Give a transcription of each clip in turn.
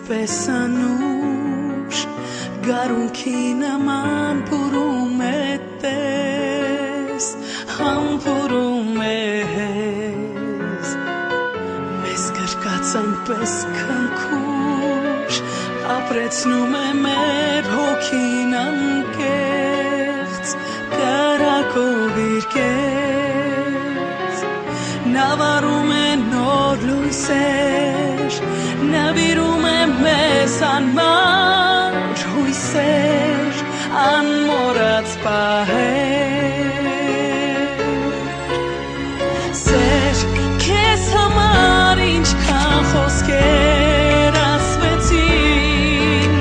պես անուշ գարունքի նման փուրում է տես համբուրում է հեզ մեզ գրկած այնպես քնքուշ ապրեցնում է մեր հոգին անկեղծ կարակով իր կեց նավարում է նոր լույսեր նվիրում է մեզ անմար հույսեր անմոռաց պահեր սեր քեզ համար ինչքան խոսքեր ասվեցին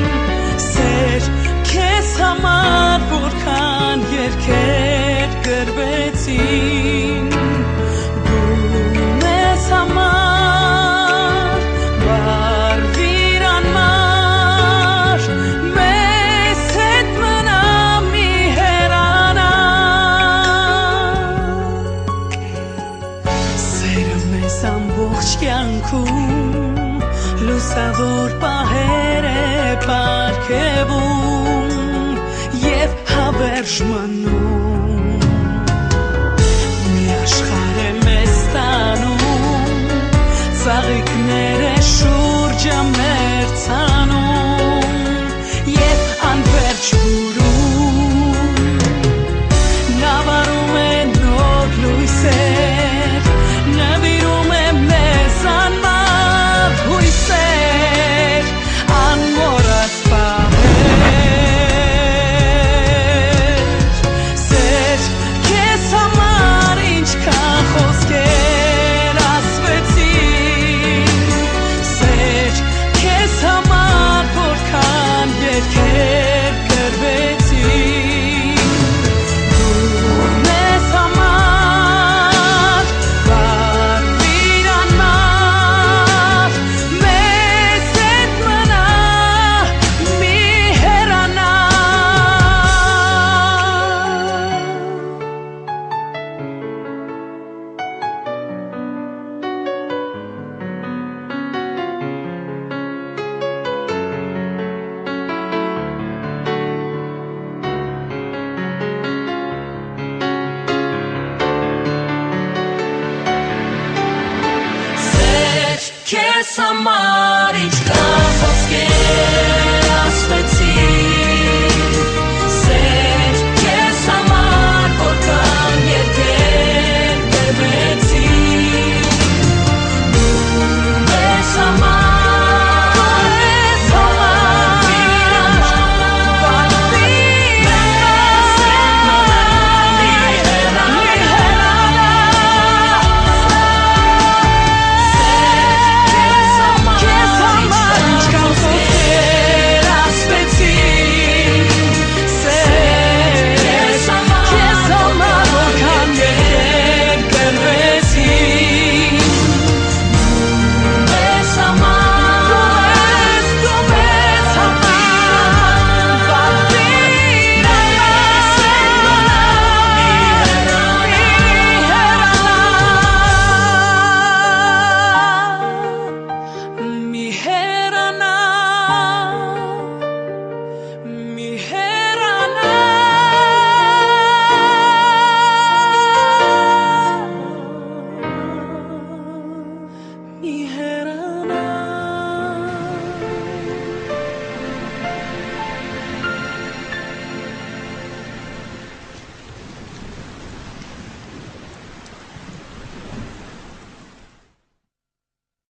սեր քեզ համար որքան երգեր գրվեցին լուսավոր պահեր է պարգևում և հավերժ մնում մի աշխարհ է մեզ տանում ծաղիկներ է շուրջը մեր ցանում և անվերջ հուրում նավարում է նոր լույսեր նվիրում է մեզ անմար հույսեր անմոռաց պահեր սեր քեզ համար ինչքան խոսքեր ասվեցին սեր քեզ համար որքան երգեր գրվեցին դու մեզ համար վարվիր անմար մեզ հետ մնա մի հեռանա Քեզ համար